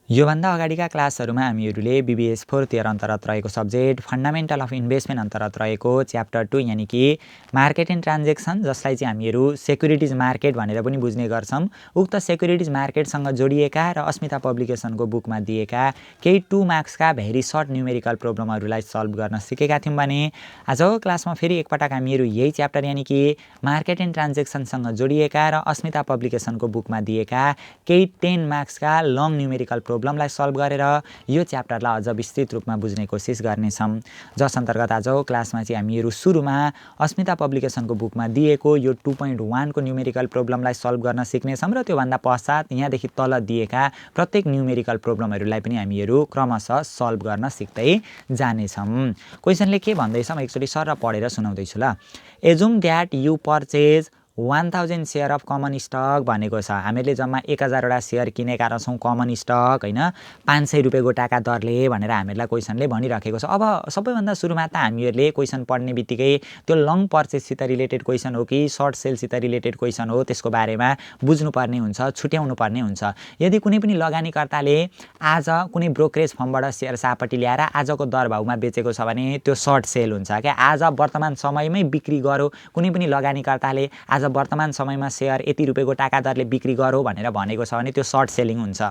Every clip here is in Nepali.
योभन्दा अगाडिका क्लासहरूमा हामीहरूले BBS 4th इयर अन्तर्गत रहेको सब्जेक्ट फन्डामेन्टल अफ इन्भेस्टमेन्ट अन्तर्गत रहेको च्याप्टर 2 यानि कि मार्केट एन्ड ट्रान्जेक्सन, जसलाई चाहिँ हामीहरू सेक्युरिटिज मार्केट भनेर पनि बुझ्ने गर्छौं, उक्त सेक्युरिटिज मार्केटसँग जोडिएका र अस्मिता पब्लिकेसनको बुकमा दिएका केही 2 मार्क्सका भेरी सर्ट न्युमेरिकल प्रब्लमहरूलाई सल्भ गर्न सिकेका थियौं भने आजको क्लासमा फेरि एकपटक हामीहरू यही च्याप्टर यानि कि मार्केट एन्ड ट्रान्जेक्सनसँग जोडिएका र अस्मिता पब्लिकेसनको बुकमा दिएका केही 10 मार्क्सका लङ न्युमेरिकल प्रब्लमलाई सल्भ गरेर यो च्याप्टरलाई अझ विस्तृत रूपमा बुझ्ने कोसिस गर्नेछौं। जस अन्तर्गत आजको क्लासमा चाहिँ हामीहरू सुरुमा अस्मिता पब्लिकेसनको बुकमा दिएको यो 2.1 को न्युमेरिकल प्रब्लमलाई सल्भ गर्न सिक्नेछौं र त्योभन्दा पश्चात यहाँदेखि तल दिएका प्रत्येक न्युमेरिकल प्रब्लमहरूलाई पनि हामीहरू क्रमशः सल्भ गर्न सिक्दै जानेछौं। क्वेशनले के भन्दैछ म एकचोटि सर पढेर सुनाउँदैछु ल। Assume that you purchase 1000 share of common stock भनेको छ। हामीले जम्मा 1000 वटा शेयर किनेका रहछौं कमन स्टक हैन, 500 रुपैयाँ गोटाका दरले भनेर हामीलाई क्वेशनले भनिराखेको छ। अब सबैभन्दा सुरुमा त हामीहरूले क्वेशन पढ्ने बित्तिकै त्यो लङ पर्चेजसित रिलेटेड क्वेशन हो कि सर्ट सेलसित रिलेटेड क्वेशन हो त्यसको बारेमा बुझ्नुपर्ने हुन्छ, छुट्याउनु पर्ने हुन्छ। यदि कुनै पनि लगानीकर्ताले आज कुनै ब्रोकरेज फर्मबाट शेयर सापट्टि ल्याएर आजको दर भाउमा बेचेको छ भने त्यो सर्ट सेल हुन्छ क्या। आज वर्तमान समयमै बिक्री गर्यो, कुनै पनि लगानीकर्ताले आज वर्तमान समयमा शेयर यति रुपैयाँको टाका दरले बिक्री गर्यो भनेर भनेको छ भने त्यो सर्ट सेलिङ हुन्छ।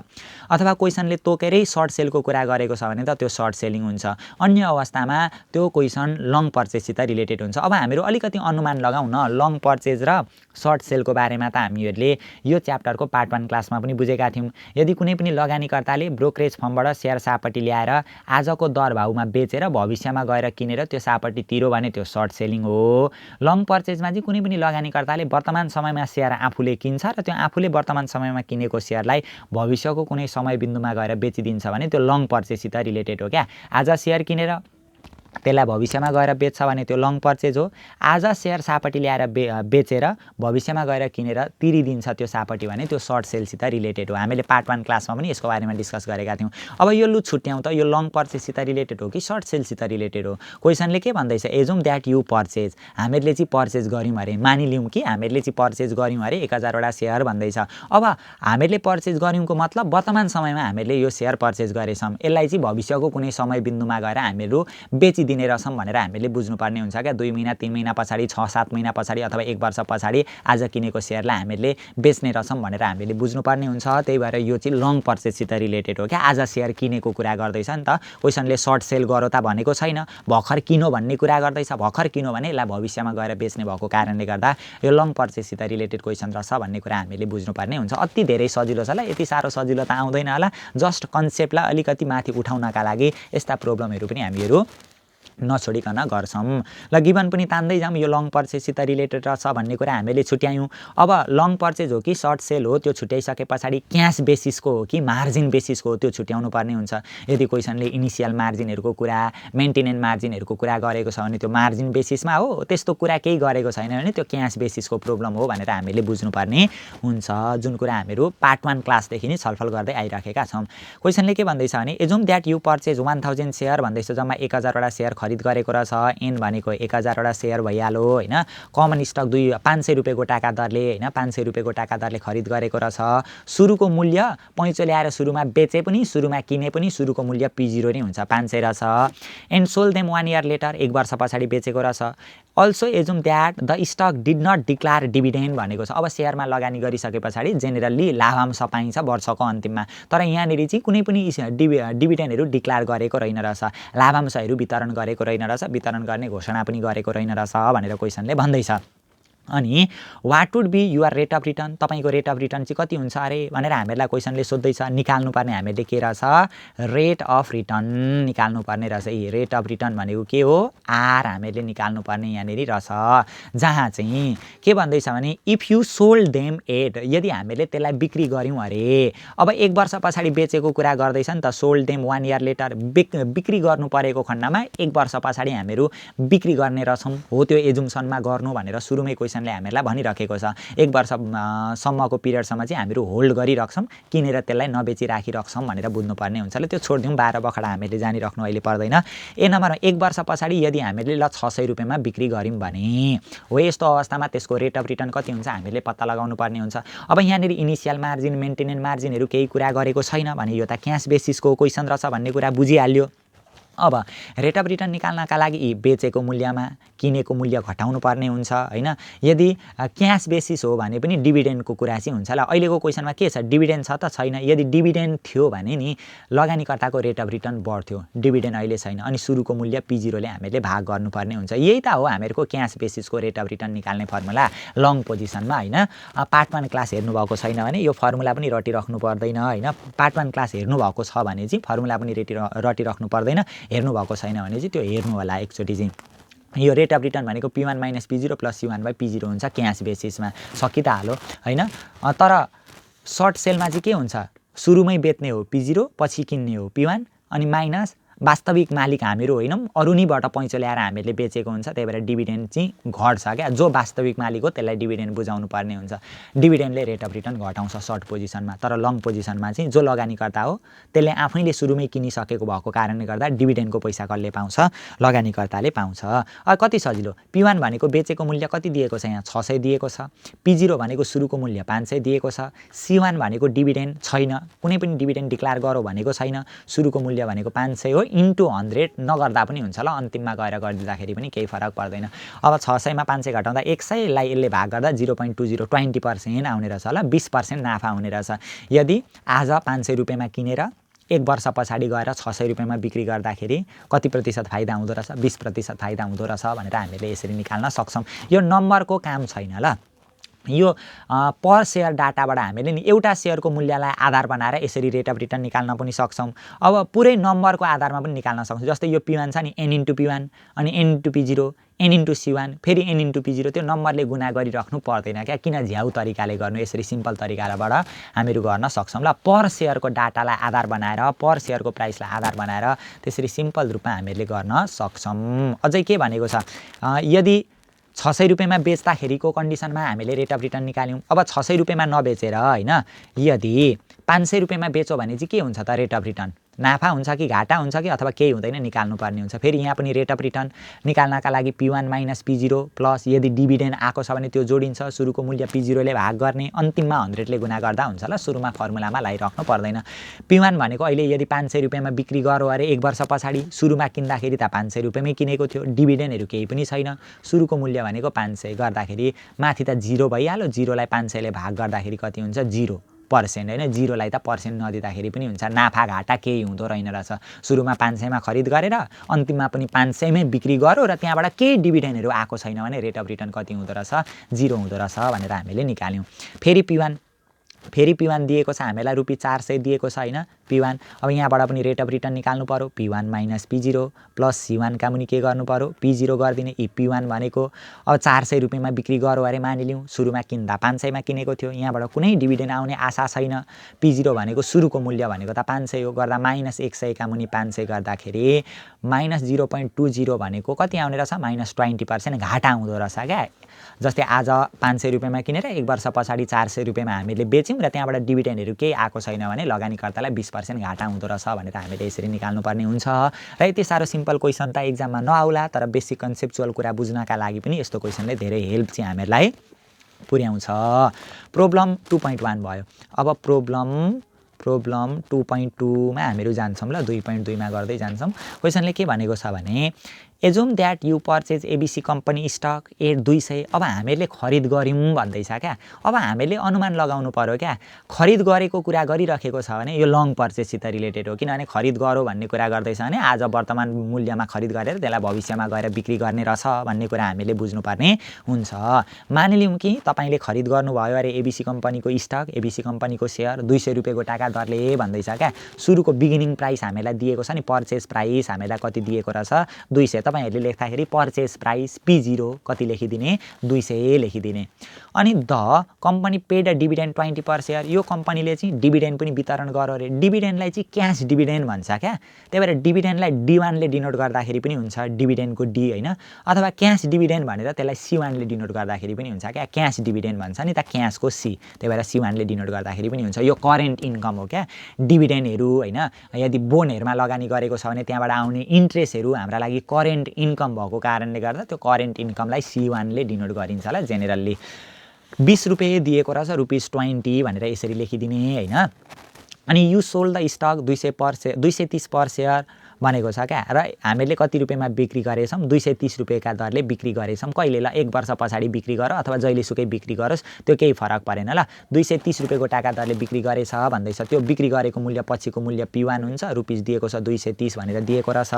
अथवा क्वेशनले तोकेरै सर्ट सेलको कुरा गरेको छ भने त त्यो सर्ट सेलिङ हुन्छ। अन्य अवस्थामा त्यो क्वेशन लङ पर्चेजसित रिलेटेड हुन्छ। अब हामीहरू अलिकति अनुमान लगाउँ न, लङ पर्चेज र सर्ट सेलको बारेमा त हामीहरूले यो च्याप्टरको पार्ट 1 क्लासमा पनि बुझेका थियौं। यदि कुनै पनि लगानीकर्ताले ब्रोकरेज फर्मबाट शेयर सापट्टि ल्याएर आजको दर भाउमा बेचेर भविष्यमा गएर किनेर त्यो सापट्टि तिर्यो भने त्यो सर्ट सेलिङ हो। लङ पर्चेजमा चाहिँ कुनै पनि लगानीकर्ताले वर्तमान समयमा शेयर आफूले किन्छ र त्यो आफूले वर्तमान समयमा किनेको शेयरलाई भविष्यको कुनै समय बिन्दुमा गएर बेचिदिन्छ भने त्यो लङ पर्चेजसित रिलेटेड हो क्या। आज शेयर किनेर त्यसलाई भविष्यमा गएर बेच्छ भने त्यो लङ पर्चेज हो। आज शेयर सापट्टि ल्याएर बेचेर भविष्यमा गएर किनेर तिरिदिन्छ त्यो सापट्टि भने त्यो सर्ट सेलसित रिलेटेड हो। हामीले पार्ट 1 क्लासमा पनि यसको बारेमा डिस्कस गरेका थियौं। अब यो लु छुट्याउँ त, यो लङ पर्चेजसित रिलेटेड हो कि सर्ट सेलसित रिलेटेड हो। क्वेशनले के भन्दैछ, एजुम दैट यु परचेज, हामीले चाहिँ परचेज गर्यौं अरे, मानिलियौं कि हामीले चाहिँ परचेज गर्यौं अरे 1000 वटा शेयर भन्दैछ। अब हामीले परचेज गर्यौंको मतलब वर्तमान समयमा हामीले यो शेयर परचेज गरेछौं, यसलाई चाहिँ भविष्यको कुनै समय बिन्दुमा गएर हामीहरू दिने रछौं भनेर हामीले बुझ्नुपर्ने हुन्छ क्या। 2 महिना 3 महिना पछाडि, 6-7 महिना पछाडि अथवा 1 वर्ष पछाडि आज किनेको शेयरलाई हामीले बेच्ने रछौं भनेर हामीले बुझ्नुपर्ने हुन्छ। त्यही भएर यो चाहिँ लङ पर्चेजसित रिलेटेड हो क्या। आज शेयर किनेको कुरा गर्दैछ नि त, क्वेशनले सर्ट सेल गरो त भनेको छैन, भर्खर किनो भन्ने कुरा गर्दैछ। भर्खर किनो भने यसलाई भविष्यमा गएर बेच्ने भएको कारणले गर्दा यो लङ पर्चेजसित रिलेटेड क्वेशन रहेछ भन्ने कुरा हामीले बुझ्नुपर्ने हुन्छ। अति धेरै सजिलो छ ल, यति साह्रो सजिलो त आउँदैन होला, जस्ट कन्सेप्टलाई अलिकति माथि उठाउनका लागि यस्ता प्रब्लमहरू पनि हामीहरू नछोडिकन गर्छौं। ल गिभन पनि तान्दै जाऊँ, यो लङ पर्चेजसित रिलेटेड रहेछ भन्ने कुरा हामीले छुट्यायौं। अब लङ पर्चेज हो कि सर्ट सेल हो त्यो छुट्याइसके पछाडि क्याश बेसिसको हो कि मार्जिन बेसिसको हो त्यो छुट्याउनु पर्ने हुन्छ। यदि क्वेशनले इनिशियल मार्जिनहरूको कुरा, मेन्टेनेन्स मार्जिनहरूको कुरा गरेको छ भने त्यो मार्जिन बेसिसमा हो, त्यस्तो कुरा केही गरेको छैन भने त्यो क्याश बेसिसको प्रब्लम हो भनेर हामीले बुझ्नुपर्ने हुन्छ, जुन कुरा हामीहरू पार्ट 1 क्लासदेखि नै छलफल गर्दै आइराखेका छौं। क्वेशनले के भन्दैछ भने assume that you purchase 1000 share भन्दैछ, जम्मा 1000 वटा शेयर खरिद गरेको रहेछ। एन भनेको 1000 वटा शेयर भइहाल्यो हैन। कमन स्टक 500 रुपैयाँको टाका दरले हैन, 500 रुपैयाँको टाका दरले खरिद गरेको रहेछ। सुरुको मूल्य पैँचो ल्याएर सुरुमा बेचे पनि, सुरुमा किने पनि सुरुको मूल्य P0 नै हुन्छ, 500 रहेछ। And sold them 1 year later, 1 वर्ष पछाडि बेचेको रहेछ। Also assume that the stock did not declare dividend भनेको छ। अब शेयरमा लगानी गरिसके पछाडि जेनेरली लाभांश पाइन्छ वर्षको अन्तिममा, तर यहाँनिर चाहिँ कुनै पनि डिभिडेन्डहरू डिक्लेयर गरेको रहेन रहेछ, लाभांशहरू वितरण गरेको रहेन रहेछ, वितरण गर्ने घोषणा पनि गरेको रहेन रहेछ भनेर क्वेशनले भन्दैछ। अनि what would be your rate of return, तपाईको रेट अफ रिटर्न चाहिँ कति हुन्छ अरे भनेर हामीलाई क्वेशनले सोध्दैछ। निकाल्नुपर्ने हामीले के रहेछ, रेट अफ रिटर्न निकाल्नुपर्ने रहेछ। रेट अफ रिटर्न भनेको के हो, आर हामीले निकाल्नुपर्ने यहाँनिर रहेछ। जहाँ चाहिँ के भन्दैछ भने if you sold them at, यदि हामीले त्यसलाई बिक्री गर्यौं अरे, अब 1 वर्ष पछाडि बेचेको कुरा गर्दैछ नि त, सोल्ड देम 1 इयर लेटर, बिक्री गर्नु परेको खण्डमा 1 वर्ष पछाडि हामीहरू बिक्री गर्ने रहेछौं हो, त्यो एजुम्सनमा गर्नु भनेर सुरुमै क्वेशन पोजिसनले हामीहरूलाई भनिराखेको छ 1 वर्षसम्मको पिरियडसम्म चाहिँ हामीहरू होल्ड गरिराख्छौँ, किनेर त्यसलाई नबेचिराखिराख्छौँ भनेर बुझ्नुपर्ने हुन्छ। ल त्यो छोडिदिउँ, 12 बखडा हामीले जानिराख्नु अहिले पर्दैन। नम्बरमा 1 वर्ष पछाडि यदि हामीले ल 600 रुपियाँमा बिक्री गऱ्यौँ भने हो, यस्तो अवस्थामा त्यसको रेट अफ रिटर्न कति हुन्छ हामीले पत्ता लगाउनु पर्ने हुन्छ। अब यहाँनिर इनिसियल मार्जिन, मेन्टेनेन्स मार्जिनहरू केही कुरा गरेको छैन भने यो त क्यास बेसिसको क्वेसन रहेछ भन्ने कुरा बुझिहाल्यो। अब रेट अफ रिटर्न निकाल्नका लागि बेचेको मूल्यमा किनेको मूल्य घटाउनु पर्ने हुन्छ हैन। यदि क्यास बेसिस हो भने पनि डिभिडेन्डको कुरा चाहिँ हुन्छ। ल अहिलेको क्वेसनमा के छ, डिभिडेन्ड छ त छैन। यदि डिभिडेन्ड थियो भने नि लगानीकर्ताको रेट अफ रिटर्न बढ्थ्यो, डिभिडेन्ड अहिले छैन, अनि सुरुको मूल्य P0 ले हामीले भाग गर्नुपर्ने हुन्छ। यही त हो हामीहरूको क्यास बेसिसको रेट अफ रिटर्न निकाल्ने फर्मुला लङ पोजिसनमा हैन। पार्ट 1 क्लास हेर्नुभएको छैन भने यो फर्मुला पनि रटिराख्नु पर्दैन हैन। पार्ट 1 क्लास हेर्नुभएको छ भने चाहिँ फर्मुला पनि रटिराख्नु पर्दैन, हेर्नुभएको छैन भने चाहिँ त्यो हेर्नु होला एकचोटि चाहिँ। यो रेट अफ रिटर्न भनेको P1 - P0 + C1/P0 हुन्छ क्यास बेसिसमा, सकि त हालो हैन। तर सर्ट सेलमा चाहिँ के हुन्छ, सुरुमै बेच्ने हो P0, पछि किन्ने हो P1, अनि माइनस वास्तविक मालिक हामीहरू होइनौँ, अरूनीबाट पैँचो ल्याएर हामीले बेचेको हुन्छ, त्यही भएर डिभिडेन्ड चाहिँ घट्छ क्या। जो वास्तविक मालिक हो त्यसलाई डिभिडेन्ड बुझाउनु पर्ने हुन्छ। डिभिडेन्डले रेट अफ रिटर्न घटाउँछ सर्ट पोजिसनमा, तर लङ पोजिसनमा चाहिँ जो लगानीकर्ता हो त्यसले आफैले सुरुमै किनिसकेको भएको कारणले गर्दा डिभिडेन्डको पैसा कसले पाउँछ, लगानीकर्ताले पाउँछ। कति सजिलो, P1 भनेको बेचेको मूल्य कति दिएको छ, यहाँ 600 दिएको छ, P0 भनेको सुरुको मूल्य 500 दिएको छ, C1 भनेको डिभिडेन्ड छैन, कुनै पनि डिभिडेन्ड डिक्लेयर गरौँ भनेको छैन, सुरुको मूल्य भनेको 500 हो, इन्टु 100 नगर्दा पनि हुन्छ। ल अन्तिममा गएर गरिदिँदाखेरि पनि केही फरक पर्दैन। अब 600 मा 500 घटाउँदा 100 लाई यसले भाग गर्दा 0.20 20% आउने रहेछ। ल 20% नाफा हुने रहेछ। यदि आज 500 रुपियाँमा किनेर 1 वर्ष पछाडि गएर 600 रुपियाँमा बिक्री गर्दाखेरि कति प्रतिशत फाइदा हुँदो रहेछ, 20% फाइदा हुँदो रहेछ भनेर हामीले यसरी निकाल्न सक्छौँ। यो नम्बरको काम छैन। ल यो पर सेयर डाटाबाट हामीले नि एउटा सेयरको मूल्यलाई आधार बनाएर यसरी रेट अफ रिटर्न निकाल्न पनि सक्छौँ। अब पुरै नम्बरको आधारमा पनि निकाल्न सक्छौँ। जस्तै यो P1 छ नि, N * P1 अनि N * P0, N * C1, फेरि N * P0, त्यो नम्बरले गुणा गरिराख्नु पर्दैन क्या। किन झ्याउ तरिकाले गर्नु, यसरी सिम्पल तरिकाबाट हामीहरू गर्न सक्छौँ। ल पर सेयरको डाटालाई आधार बनाएर, पर सेयरको प्राइसलाई आधार बनाएर त्यसरी सिम्पल रूपमा हामीले गर्न सक्छौँ। अझै के भनेको छ, यदि 600 रुपियाँमा बेच्दाखेरिको कन्डिसनमा हामीले रेट अफ रिटर्न निकाल्यौँ। अब 600 रुपियाँमा नबेचेर हैन, यदि 500 रुपियाँमा बेच्यो भने चाहिँ के हुन्छ त रेट अफ रिटर्न, नाफा हुन्छ कि घाटा हुन्छ कि अथवा केही हुँदैन, निकाल्नुपर्ने हुन्छ। फेरि यहाँ पनि रेट अफ रिटर्न निकाल्नका लागि P1 - P0 प्लस यदि डिभिडेन्ड आएको छ भने त्यो जोडिन्छ, सुरुको मूल्य P0 ले भाग गर्ने, अन्तिममा 100 ले गुणा गर्दा हुन्छ। ल सुरुमा फर्मुलामा लगाइराख्नु पर्दैन। P1 भनेको अहिले यदि 500 रुपियाँमा बिक्री गऱ्यो अरे 1 वर्ष पछाडि, सुरुमा किन्दाखेरि त 500 रुपियाँमै किनेको थियो, डिभिडेन्डहरू केही पनि छैन, सुरुको मूल्य भनेको 500 गर्दाखेरि माथि त 0 भइहाल्यो, 0 लाई 500 ले भाग गर्दाखेरि कति हुन्छ 0% हैन। 0 लाई त पर्सेन्ट नदिँदाखेरि पनि हुन्छ, नाफा घाटा केही हुँदो रहेन रहेछ। सुरुमा 500 मा खरिद गरेर अन्तिममा पनि 500 मै बिक्री गर्यो र त्यहाँबाट केही डिभिडेन्डहरू आएको छैन भने रेट अफ रिटर्न कति हुँदो रहेछ, 0 हुँदो रहेछ भनेर हामीले निकाल्यौँ। फेरि P1 दिएको छ हामीलाई ₹400 दिएको छ हैन P1। अब यहाँबाट पनि रेट अफ रिटर्न निकाल्नु पर्यो, P1 - P0 प्लस C1 का मुनि के गर्नु पर्यो, P0 गरिदिने। P1 भनेको अब 400 रुपियाँमा बिक्री गर्यो अरे मानिलिउँ, सुरुमा किन्दा 500 मा किनेको थियो, यहाँबाट कुनै डिभिडेन्ड आउने आशा छैन। P0 भनेको सुरुको मूल्य भनेको त 500 हो, गर्दा -100 का मुनि 500 गर्दाखेरि -0.20 भनेको कति आउने रहेछ, -20% घाटा हुँदो रहेछ क्या। जस्तै आज 500 रुपियाँमा किनेर 1 वर्ष पछाडि 400 रुपियाँमा हामीले बेच्यौँ र त्यहाँबाट डिभिडेन्डहरू केही आएको छैन भने लगानीकर्तालाई 20% घाटा हुँदो रहेछ भनेर हामीले यसरी निकाल्नुपर्ने हुन्छ। र यति साह्रो सिम्पल क्वेसन त एक्जाममा नआउला, तर बेसिक कन्सेप्चुअल कुरा बुझ्नका लागि पनि यस्तो क्वेसनले धेरै हेल्प चाहिँ हामीहरूलाई पुर्याउँछ। प्रब्लम 2.1 भयो। अब प्रब्लम 2.2 मा हामीहरू जान्छौँ। ल 2.2 मा गर्दै जान्छौँ। क्वेसनले के भनेको छ भने assume that you purchase ABC company stock at 200। अब हामीले खरिद गऱ्यौँ भन्दैछ क्या। अब हामीले अनुमान लगाउनु पर्यो क्या, खरिद गरेको कुरा गरिराखेको छ भने यो लङ पर्चेजसित रिलेटेड हो, किनभने खरिद गरौँ भन्ने कुरा गर्दैछ भने आज वर्तमान मूल्यमा खरिद गरेर त्यसलाई भविष्यमा गएर बिक्री गर्ने रहेछ भन्ने कुरा हामीले बुझ्नुपर्ने हुन्छ। मानिलिउँ कि तपाईँले खरिद गर्नुभयो अरे ABC कम्पनीको स्टक, ABC कम्पनीको सेयर 200 रुपियाँको टाका दरले भन्दैछ क्या। सुरुको बिगिनिङ प्राइस हामीलाई दिएको छ नि, पर्चेज प्राइस हामीलाई कति दिएको रहेछ 200, तपाईहरुले लेख्दाखेरि पर्चेज प्राइस P0 कति लेखिदिने 200 लेखिदिने। अनि the company paid a dividend 20 per share, यो कम्पनीले चाहिँ डिभिडेन्ड पनि वितरण गर्यो अरे। डिभिडेन्डलाई चाहिँ क्याश डिभिडेन्ड भन्छ क्या, त्यही भएर डिभिडेन्डलाई D1 ले डिनोट गर्दाखेरि पनि हुन्छ डिभिडेन्डको D हैन, अथवा क्याश डिभिडेन्ड भनेर त्यसलाई C1 ले डिनोट गर्दाखेरि पनि हुन्छ क्या, क्याश डिभिडेन्ड भन्छ नि त क्याशको C, त्यही भएर C1 ले डिनोट गर्दाखेरि पनि हुन्छ। यो करेन्ट इन्कम हो क्या। डिभिडेन्डहरु हैन, यदि बोन्डहरुमा लगानी गरेको छ भने त्यहाँबाट आउने इन्ट्रेस्टहरु हाम्रा लागि करेन्ट इन्कम भएको कारणले गर्दा त्यो करेन्ट इन्कमलाई C1 ले डिनोट गरिन्छ ल जेनेरली। 20 रुपैयाँ दिएको रहेछ ₹20 भनेर यसरी लेखिदिने हैन। अनि you sold the stock 230 per share भनेको छ क्या, र हामीले कति रुपैयाँमा बिक्री गरेछौं 230 रुपैयाँका दरले बिक्री गरेछौं। कहिले ल 1 वर्ष पछाडी बिक्री गर अथवा जहिलेसुकै बिक्री गरोस् त्यो केही फरक परेन ल। 230 रुपैयाँको टाका दरले बिक्री गरेछ भन्दैछ, त्यो बिक्री गरेको मूल्य पछिको मूल्य P1 हुन्छ, रुपैयाँ दिएको छ 230 भनेर दिएको रहेछ।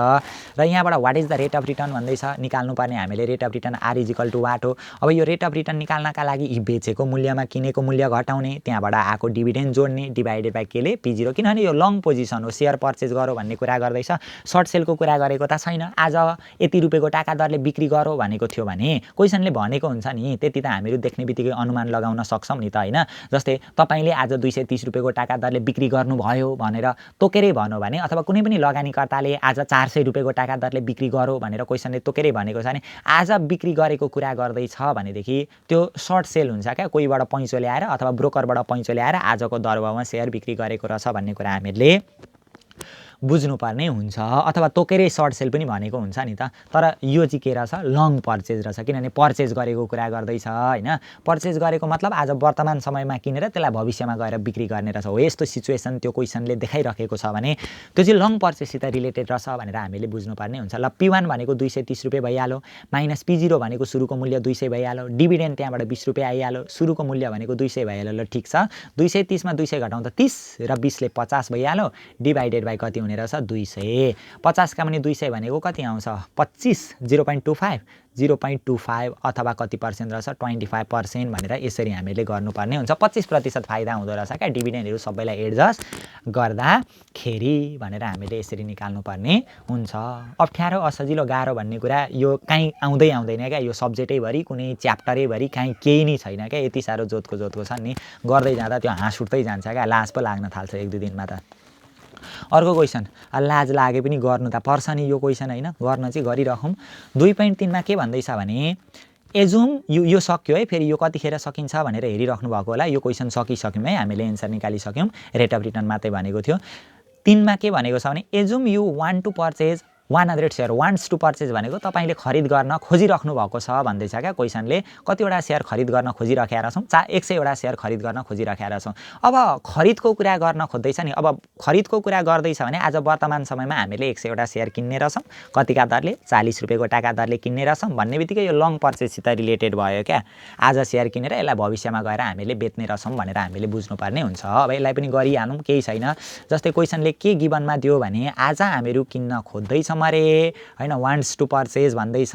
र यहाँबाट what is the rate of return भन्दैछ, निकाल्नु पर्ने हामीले rate of return R = what हो। अब यो रेट अफ रिटर्न निकाल्नका लागि बेचेको मूल्यमा किनेको मूल्य घटाउने, त्यहाँबाट आएको डिभिडेन्ड जोड्ने, डिभाइडेड बाइ केले P0, किनभने यो लङ पोजिसन हो, शेयर पर्चेज गरो भन्ने कुरा गर्दैछ, सर्ट सेलको कुरा गरेको त छैन। आज यति रुपैयाँको टाका दरले बिक्री गरो भनेको थियो भने क्वेशनले भनेको हुन्छ नि, त्यति त हामीहरु देख्ने बित्तिकै अनुमान लगाउन सक्छौं नि त हैन। जस्तै तपाईले आज 230 रुपैयाँको टाका दरले बिक्री गर्नुभयो भनेर तोकेरै भन्यो भने, अथवा कुनै पनि लगानीकर्ताले आज 400 रुपैयाँको टाका दरले बिक्री गरो भनेर क्वेशनले तोकेरै भनेको छ भने आज बिक्री गरेको कुरा गर्दैछ भनेदेखि त्यो सर्ट सेल हुन्छ क्या। कोहीबाट पैँचो ल्याएर अथवा ब्रोकरबाट पैँचो ल्याएर आजको दरभावमा शेयर बिक्री गरेको रहेछ भन्ने कुरा हामीले बुझ्नुपर्ने हुन्छ, अथवा तोकेरै सर्ट सेल पनि भनेको हुन्छ नि त। तर यो चाहिँ के रहेछ, लङ पर्चेज रहेछ, किनभने पर्चेज गरेको कुरा गर्दैछ हैन। पर्चेज गरेको मतलब आज वर्तमान समयमा किनेर त्यसलाई भविष्यमा गएर बिक्री गर्ने रहेछ हो। यस्तो सिचुएसन त्यो क्वेशनले देखाइराखेको छ भने त्यो चाहिँ लङ पर्चेजसित रिलेटेड रहेछ भनेर हामीले बुझ्नुपर्ने हुन्छ। ल P1 भनेको 230 रुपैयाँ भइहाल्यो, माइनस P0 भनेको सुरुको मूल्य 200 भइहाल्यो, डिभिडेन्ड त्यहाँबाट 20 रुपैयाँ आइहाल्यो, सुरुको मूल्य भनेको 200 भइहाल्यो। ल ठीक छ, 230 मा 200 घटाउँदा 30 र 20 ले 50 भइहाल्यो, डिभाइडेड बाइ कति हुने रहेछ 200। 50 का पनि 200 भनेको कति आउँछ 25, 0.25 अथवा कति पर्सेन्ट रहेछ 25% भनेर यसरी हामीले गर्नुपर्ने हुन्छ। 25% फाइदा हुँदो रहेछ क्या डिभिडेन्डहरु सबैलाई एडजस्ट गर्दाखेरि भनेर हामीले यसरी निकाल्नु पर्ने हुन्छ। अप्ठ्यारो असजिलो गाह्रो भन्ने कुरा यो कहीँ आउँदैन क्या, यो सब्जेक्टै भरि कुनै च्याप्टरै भरि कहीँ केही नै छैन क्या। यति साह्रो जोतको छ नि, गर्दै जाँदा त्यो हाँस उठ्दै जान्छ क्या, लाज पो लाग्न थाल्छ 1-2 दिनमा त। अर्को क्वेशन, लाज लागे पनि गर्नु त पर्छ नि यो क्वेशन हैन, गर्न चाहिँ गरिरहौं। 2.3 मा के भन्दैछ भने एजुम यो सक्यो है, फेरि यो कतिखेर सकिन्छ भनेर हेरिराख्नु भएको होला। यो क्वेशन सकिसक्यौं है, हामीले एन्सर निकालिसक्यौं, रेट अफ रिटर्न मात्रै भनेको थियो। 3 मा के भनेको छ भने assume you want to purchase 100 share, wants to purchase भनेको तपाईले खरिद गर्न खोजिराख्नु भएको छ भन्दैछ क्या क्वेशनले। कतिवटा शेयर खरिद गर्न खोजिराखेका छौं, 100 वटा शेयर खरिद गर्न खोजिराखेका छौं। अब खरिदको कुरा गर्न खोज्दैछ नि, अब खरिदको कुरा गर्दैछ भने आज वर्तमान समयमा हामीले 100 वटा शेयर किन्ने रहेछौं, कतिका दरले 40 रुपैयाँको टाका दरले किन्ने रहेछौं भन्ने बित्तिकै यो लङ पर्चेजसित रिलेटेड भयो क्या। आज शेयर किनेर यसलाई भविष्यमा गएर हामीले बेच्ने रहेछौं भनेर हामीले बुझ्नुपर्ने हुन्छ। अब यसलाई पनि गरिहालौं, केही छैन। जस्तै क्वेशनले के गिभनमा दियो भने आज हामीहरु किन्न खोज्दैछौं अरे हैन, वान्ट्स टु पर्चेज भन्दैछ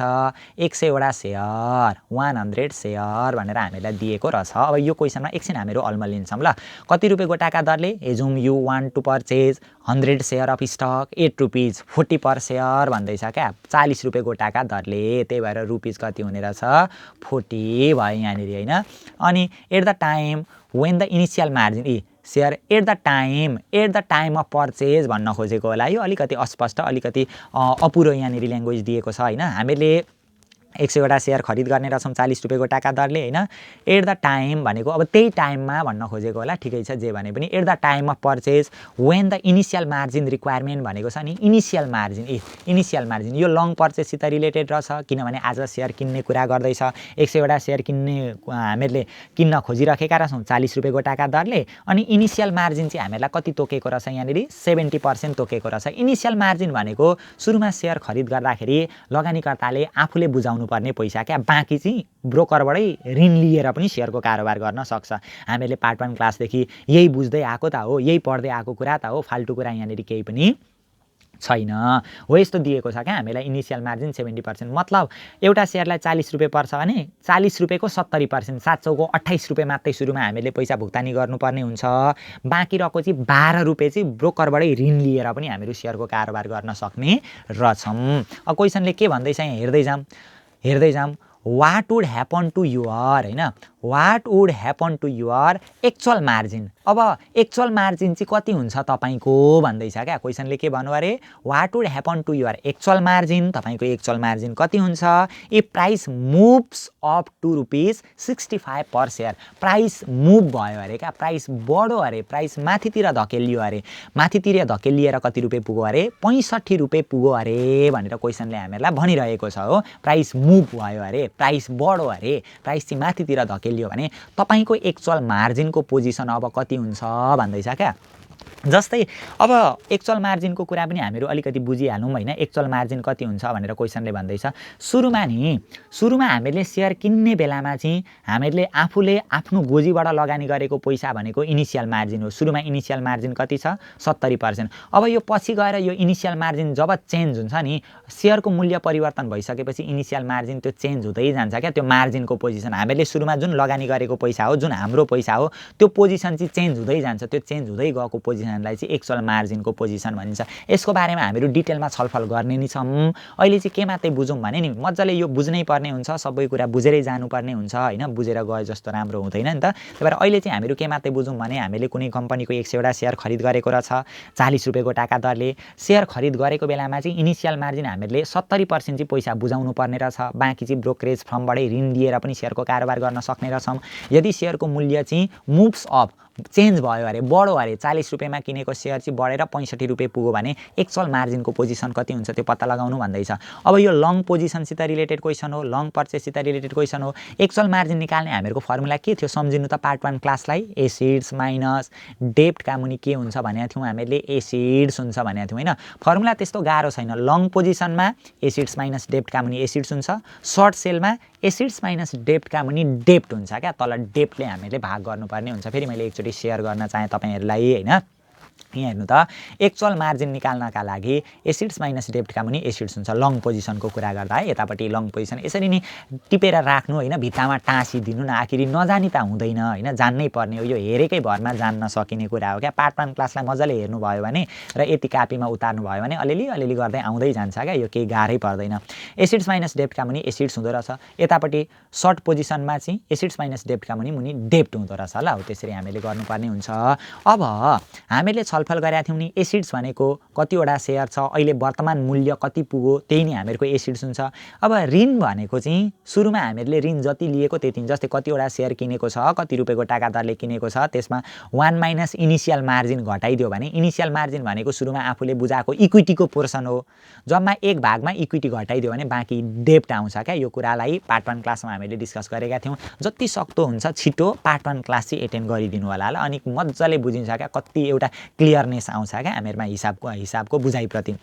100 वटा शेयर 100 शेयर भनेर हामीलाई दिएको रहेछ। अब यो क्वेशनमा एकछिन हामीहरु अल्मलिन्छौं ल। कति रुपैयाँको टाका दरले assume you want to purchase 100 share of stock ₹8.40 per share भन्दैछ क्या, 40 रुपैयाँको टाका दरले, त्यही भएर रुपीज कति हुने रहेछ 40 भयो यहाँनिर हैन। अनि at the time when the initial margin share at the time of purchase भन्न खोजेको होला। यो अलिकति अस्पष्ट, अलिकति अपुरो यहाँनिर ल्याङ्ग्वेज दिएको छ हैन। हामीले 100 वटा शेयर खरिद गर्ने रहेछौं 40 रुपैयाँको टाका दरले हैन। एट द टाइम भनेको अब त्यही टाइममा भन्न खोजेको होला, ठिकै छ जे भने पनि। At the time of purchase when the initial margin requirement भनेको छ नि, इनिशियल मार्जिन यो लङ पर्चेजसित रिलेटेड रहेछ, किनभने आज शेयर किन्ने कुरा गर्दैछ। 100 वटा शेयर हामीले किन्न खोजिराखेका रहेछौं 40 रुपैयाँको टाका दरले। अनि इनिशियल मार्जिन चाहिँ हामीलाई कति तोकेको रहेछ यहाँनिर 70% तोकेको रहेछ। इनिशियल मार्जिन भनेको सुरुमा शेयर खरिद गर्दाखेरि लगानीकर्ताले आफूले बुझाउनु पर्ने पैसा क्या, बाँकी चाहिँ ब्रोकरबाटै ऋण लिएर पनि शेयरको कारोबार गर्न सक्छ। हामीले पार्ट 1 क्लासदेखि यही बुझ्दै आएको त हो, यही पढ्दै आएको कुरा त हो, फाल्टु कुरा यहाँनिर केही पनि छैन। हो यस्तो दिएको छ क्या हामीलाई इनिसियल मार्जिन 70%, मतलब एउटा सेयरलाई 40 रुपियाँ पर्छ भने 40 रुपियाँको 70%, 7 चौको 28 रुपियाँ मात्रै सुरुमा हामीले पैसा भुक्तानी गर्नुपर्ने हुन्छ। बाँकी रहेको चाहिँ 12 रुपियाँ चाहिँ ब्रोकरबाटै ऋण लिएर पनि हामीहरू सेयरको कारोबार गर्न सक्ने रहेछौँ। अब क्वेसनले के भन्दैछ यहाँ हेर्दै जाम what would happen to your, होइन, what would happen to your actual margin. अब एक्चुअल मार्जिन चाहिँ कति हुन्छ तपाईँको भन्दैछ क्या क्वेसनले। के भन्नु अरे what would happen to your actual margin, तपाईँको एक्चुअल मार्जिन कति हुन्छ if price moves up to ₹65 per share. Price move भयो अरे क्या, प्राइस बढो अरे, प्राइस माथितिर धकेलियो अरे, माथितिर धकेलिएर कति रुपियाँ पुग्यो अरे 65 रुपियाँ पुग्यो अरे भनेर क्वेसनले हामीहरूलाई भनिरहेको छ हो। प्राइस मुभ भयो अरे, प्राइस बढो अरे, प्राइस चाहिँ माथितिर धकेलियो भने तपाईँको एक्चुअल मार्जिनको पोजिसन अब कति हुन्छ भन्दैछ क्या। जस्तै अब एक्चुअल मार्जिनको कुरा पनि हामीहरू अलिकति बुझिहालौँ होइन। एक्चुअल मार्जिन कति हुन्छ भनेर क्वेसनले भन्दैछ। सुरुमा हामीले सेयर किन्ने बेलामा चाहिँ हामीहरूले आफूले आफ्नो गोजीबाट लगानी गरेको पैसा भनेको इनिसियल मार्जिन हो। सुरुमा इनिसियल मार्जिन कति छ 70%। अब यो पछि गएर यो इनिसियल मार्जिन जब चेन्ज हुन्छ नि, सेयरको मूल्य परिवर्तन भइसकेपछि इनिसियल मार्जिन त्यो चेन्ज हुँदै जान्छ क्या। त्यो मार्जिनको पोजिसन हामीले सुरुमा जुन लगानी गरेको पैसा हो, जुन हाम्रो पैसा हो, त्यो पोजिसन चाहिँ चेन्ज हुँदै जान्छ। त्यो चेन्ज हुँदै गएको पोजिसनलाई चाहिँ एक्चुअल मार्जिनको पोजिसन भनिन्छ। यसको बारेमा हामीहरू डिटेलमा छलफल गर्ने नि छौँ। अहिले चाहिँ के मात्रै बुझौँ भने नि मजाले यो बुझ्नै पर्ने हुन्छ, सबै कुरा बुझेरै जानुपर्ने हुन्छ होइन। बुझेर गए जस्तो राम्रो हुँदैन नि त। त्यही भएर अहिले चाहिँ हामीहरू के मात्रै बुझौँ भने हामीले कुनै कम्पनीको 100वटा सेयर खरिद गरेको रहेछ 40 रुपियाँको टाका दरले। सेयर खरिद गरेको बेलामा चाहिँ इनिसियल मार्जिन हामीले 70% चाहिँ पैसा बुझाउनु पर्ने रहेछ। बाँकी चाहिँ ब्रोकरेज फर्मबाटै ऋण लिएर पनि सेयरको कारोबार गर्न सक्ने रहेछौँ। यदि सेयरको मूल्य चाहिँ मुभ्स अप चेन्ज भयो अरे, बढो अरे, 40 रुपियाँमा किनेको सेयर चाहिँ बढेर 65 रुपियाँ पुग्यो भने एक्चुअल मार्जिनको पोजिसन कति हुन्छ त्यो पत्ता लगाउनु भन्दैछ। अब यो लङ पोजिसनसित रिलेटेड क्वेसन हो, लङ पर्चेससित रिलेटेड क्वेसन हो। एक्चुअल मार्जिन निकाल्ने हामीहरूको फर्मुला के थियो सम्झिनु त। पार्ट 1 क्लासलाई एसिड्स माइनस डेप्टका मुनि के हुन्छ भनेको थियौँ हामीले, एसिड्स हुन्छ भनेको थियौँ होइन। फर्मुला त्यस्तो गाह्रो छैन। लङ पोजिसनमा एसिड्स माइनस डेप्टका मुनि एसिड्स हुन्छ, सर्ट सेलमा एसिड्स माइनस डेप्टका मुनि डेप्ट हुन्छ क्या। तल डेप्टले हामीले भाग गर्नुपर्ने हुन्छ। फेरि मैले एकचोटि सेयर गर्न चाहेँ तपाईँहरूलाई होइन। यहाँ हेर्नु त, एक्चुअल मार्जिन निकाल्नका लागि एसिड्स माइनस डेप्टका मुनि एसिड्स हुन्छ। लङ पोजिसनको कुरा गर्दा है, यतापट्टि लङ पोजिसन यसरी नि टिपेर राख्नु होइन, भित्तामा टाँसिदिनु न, आखिरी नजानी त हुँदैन होइन, जान्नै पर्ने हो। यो हेरेकै भरमा जान्न सकिने कुरा हो क्या। पार्ट 1 क्लासलाई मजाले हेर्नुभयो भने र यति कापीमा उतार्नु भयो भने अलिअलि गर्दै आउँदै जान्छ क्या। यो केही गाह्रै पर्दैन। एसिड्स माइनस डेप्टका मुनि एसिड्स हुँदो रहेछ। यतापट्टि सर्ट पोजिसनमा चाहिँ एसिड्स माइनस डेप्टका मुनि डेप्ट हुँदो रहेछ। ल, हो त्यसरी हामीले गर्नुपर्ने हुन्छ। अब हामीले छलफल गरेका थियौँ नि एसिड्स भनेको कतिवटा सेयर छ, अहिले वर्तमान मूल्य कति पुग्यो, त्यही नै हामीहरूको एसिड्स हुन्छ। अब ऋण भनेको चाहिँ सुरुमा हामीहरूले ऋण जति लिएको त्यति, जस्तै कतिवटा सेयर किनेको छ, कति रुपियाँको टाका दरले किनेको छ, त्यसमा 1 माइनस इनिसियल मार्जिन घटाइदियो भने, इनिसियल मार्जिन भनेको सुरुमा आफूले बुझाएको इक्विटीको पोर्सन हो। जम्मा एक भागमा इक्विटी घटाइदियो भने बाँकी डेप्ट आउँछ क्या। यो कुरालाई पार्ट 1 क्लासमा हामीले डिस्कस गरेका थियौँ। जति सक्दो हुन्छ छिटो पार्ट 1 क्लास चाहिँ एटेन्ड गरिदिनु होला ल, अनि मजाले बुझिन्छ क्या। कति एउटा क्लियरनेस आउँछ क्या हामीहरूमा हिसाबको बुझाइप्रति।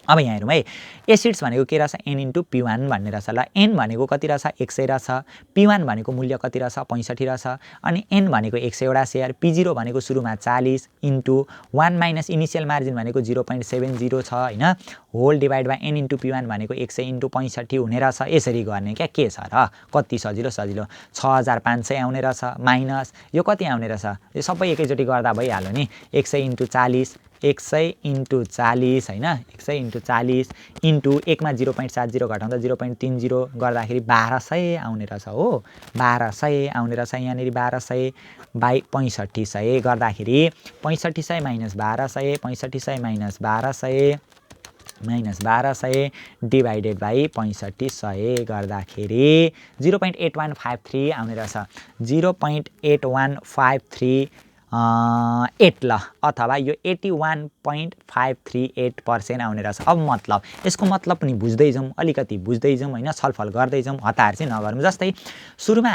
अब यहाँ हेरौँ है, एसिड्स भनेको के रहेछ n इन्टु P1 भन्ने रहेछ। ल, n भनेको कति रहेछ 100 रहेछ, P1 भनेको मूल्य कति रहेछ 65 रहेछ, अनि n भनेको 100वटा सेयर, P0 भनेको सुरुमा 40 इन्टु 1 माइनस इनिसियल मार्जिन भनेको 0.70 छ होइन, whole divide by n into P1 भनेको 100 इन्टु 65 हुने रहेछ। यसरी गर्ने क्या। के छ र, कति सजिलो 6500 आउने रहेछ, माइनस यो कति आउने रहेछ, यो सबै एकैचोटि गर्दा भइहाल्यो नि, 100 इन्टु 40 होइन, 100 इन्टु 40 इन्टु 1 मा 0.70 घटाउँदा 0.30 गर्दाखेरि 1200 आउने रहेछ हो। 1200 आउने रहेछ यहाँनिर, 1200 बाई 6500 गर्दाखेरि 6500 माइनस 1200, 6500 माइनस 1200 डिभाइडेड बाई 6500 गर्दाखेरि 0.8153 आउने रहेछ। 0.8153 8 ल, अथवा यो 81.538% आउने रहेछ। अब मतलब यसको मतलब पनि बुझ्दै जाउँ, अलिकति बुझ्दै जाउँ होइन, छलफल गर्दै जाउँ, हतार चाहिँ नगरौँ। जस्तै सुरुमा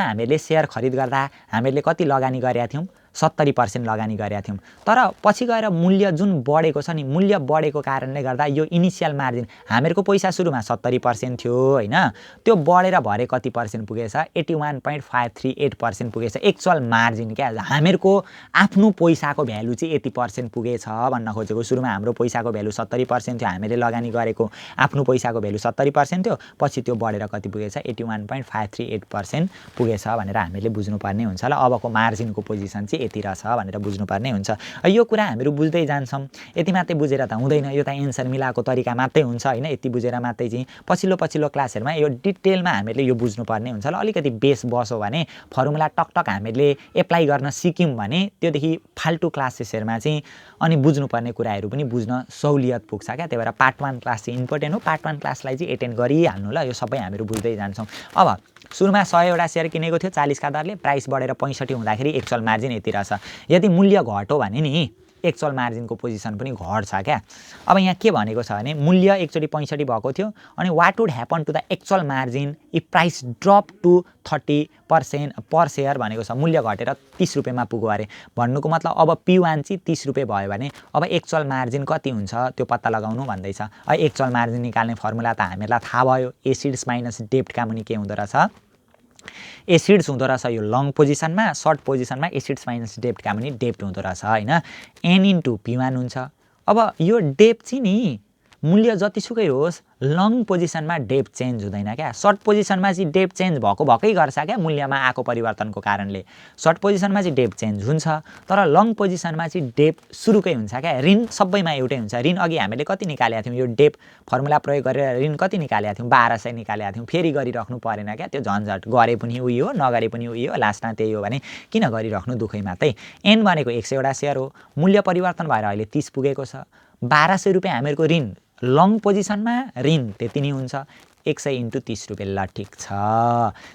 हामीले सेयर खरिद गर्दा हामीले कति लगानी गरेका थियौँ 70% लगानी गरेका थियौँ। तर पछि गएर मूल्य जुन बढेको छ नि, मूल्य बढेको कारणले गर्दा यो इनिसियल मार्जिन हामीहरूको पैसा सुरुमा 70% थियो होइन, त्यो बढेर भरे कति पर्सेन्ट पुगेछ 81.538% पुगेछ एक्चुअल मार्जिन क्या। हामीहरूको आफ्नो पैसाको भ्यालु चाहिँ यति पर्सेन्ट पुगेछ भन्न खोजेको। सुरुमा हाम्रो पैसाको भ्यालु 70% थियो, हामीले लगानी गरेको आफ्नो पैसाको भ्यालु 70% थियो, पछि त्यो बढेर कति पुगेछ 81.538% पुगेछ भनेर हामीले बुझ्नुपर्ने हुन्छ ल। अबको मार्जिनको पोजिसन चाहिँ यति रहेछ भनेर बुझ्नुपर्ने हुन्छ। यो कुरा हामीहरू बुझ्दै जान्छौँ, यति मात्रै बुझेर त हुँदैन, यो त एन्सर मिलाएको तरिका मात्रै हुन्छ होइन। यति बुझेर मात्रै चाहिँ पछिल्लो क्लासहरूमा यो डिटेलमा हामीले यो बुझ्नुपर्ने हुन्छ ल। अलिकति बेस बस्यो भने फर्मुला टकटक हामीले एप्लाई गर्न सिक्यौँ भने त्योदेखि फाल्टु क्लासेसहरूमा चाहिँ अनि बुझ्नुपर्ने कुराहरू पनि बुझ्न सहुलियत पुग्छ क्या। त्यही भएर पार्ट 1 क्लास चाहिँ इम्पोर्टेन्ट हो, पार्ट 1 क्लासलाई चाहिँ एटेन्ड गरिहाल्नु ल। यो सबै हामीहरू बुझ्दै जान्छौँ। अब सुरुमा 100 सेयर किनेको थियो 40 का दरले, प्राइस बढेर 65 हुँदाखेरि एक्चुअल मार्जिन यति रहेछ। यदि मूल्य घट्यो भने नि एक्चुअल मार्जिनको पोजिसन पनि घट्छ क्या। अब यहाँ के भनेको छ भने मूल्य एकचोटि 65 भएको थियो अनि what would happen to the actual margin if price drop to 30% per share भनेको छ। मूल्य घटेर 30 रुपियाँमा पुग्यो अरे भन्नुको मतलब अब P1 चाहिँ 30 रुपियाँ भयो भने अब एक्चुअल मार्जिन कति हुन्छ त्यो पत्ता लगाउनु भन्दैछ। एक्चुअल मार्जिन निकाल्ने फर्मुला त हामीहरूलाई थाहा भयो, एसिड्स माइनस डेप्टका मुनि के हुँदो रहेछ, एसिड्स हुँदो रहेछ यो लङ पोजिसनमा, सर्ट पोजिसनमा एसिड्स माइनस डेप्टका मुनि डेप्ट हुँदो रहेछ होइन। एन इन्टु P1 हुन्छ। अब यो डेप्ट चाहिँ नि मूल्य जतिसुकै होस् लङ पोजिसनमा डेप्ट चेन्ज हुँदैन क्या। सर्ट पोजिसनमा चाहिँ डेप्ट चेन्ज भएकै गर्छ क्या मूल्यमा आएको परिवर्तनको कारणले। सर्ट पोजिसनमा चाहिँ डेप्ट चेन्ज हुन्छ तर लङ पोजिसनमा चाहिँ डेप्ट सुरुकै हुन्छ क्या। ऋण सबैमा एउटै हुन्छ। ऋण अघि हामीले कति निकालेका थियौँ, यो डेप्ट फर्मुला प्रयोग गरेर ऋण कति निकालेका थियौँ 1200 निकालेका थियौँ। फेरि गरिराख्नु परेन क्या, त्यो झन्झट गरे पनि उही हो नगरे पनि उही हो, लास्टमा त्यही हो भने किन गरिराख्नु दुःखै मात्रै। एन भनेको 100 सेयर हो, मूल्य परिवर्तन भएर अहिले 30 पुगेको छ। 1200 रुपियाँ हामीहरूको ऋण लङ पोजिसनमा ऋण त्यति नै हुन्छ, 100 इन्टु 30 रुपियाँ ल ठिक छ।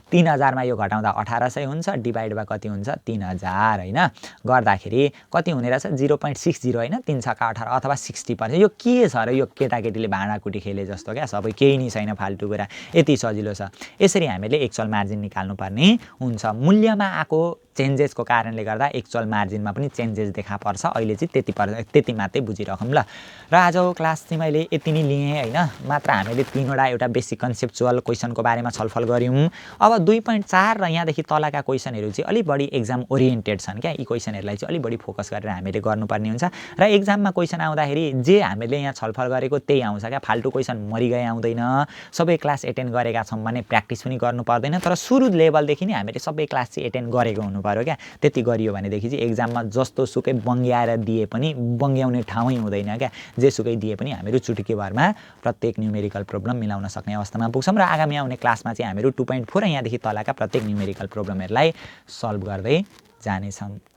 3000मा यो घटाउँदा 1800 हुन्छ, डिभाइड बाई कति हुन्छ 3000 होइन, गर्दाखेरि कति हुने रहेछ 0.60 होइन, 3 छक्का 18 अथवा 60%। यो के छ र यो केटाकेटीले भाँडाकुटी खेले जस्तो क्या, सबै केही नै छैन फाल्टु कुरा, यति सजिलो छ। यसरी हामीले एक्चुअल मार्जिन निकाल्नुपर्ने हुन्छ। मूल्यमा आएको चेन्जेसको कारणले गर्दा एक्चुअल मार्जिनमा पनि चेन्जेस देखा पर्छ। अहिले चाहिँ त्यति मात्रै बुझिराखौँ ल। र आजको क्लास चाहिँ मैले यति नै लिएँ होइन। मात्र हामीले 3वटा एउटा बेसिक कन्सेप्चुअल क्वेसनको बारेमा छलफल गऱ्यौँ। अब 2.4 र यहाँदेखि तलका क्वेसनहरू चाहिँ अलिक बढी एक्जाम ओरिएन्टेड छन् क्या। यी क्वेसनहरूलाई चाहिँ अलिक बढी फोकस गरेर हामीले गर्नुपर्ने हुन्छ र एक्जाममा क्वेसन आउँदाखेरि जे हामीले यहाँ छलफल गरेको त्यही आउँछ क्या। फाल्टु क्वेसन मरिगए आउँदैन। सबै क्लास एटेन्ड गरेका छौँ भने प्र्याक्टिस पनि गर्नु पर्दैन, तर सुरु लेभलदेखि नै हामीले सबै क्लास चाहिँ एटेन्ड गरेको हुनु पर्यो क्या। त्यति गरियो भनेदेखि चाहिँ एक्जाममा जस्तो सुकै बङ्ग्याएर दिए पनि बङ्ग्याउने ठाउँै हुँदैन क्या। जेसुकै दिए पनि हामीहरू चुटकी भरमा प्रत्येक न्युमेरिकल प्रब्लम मिलाउन सक्ने अवस्थामा पुग्छौँ र आगामी आउने क्लासमा चाहिँ हामीहरू 2.4 र यहाँदेखि तलका प्रत्येक न्युमेरिकल प्रब्लमहरूलाई सल्भ गर्दै जानेछौँ।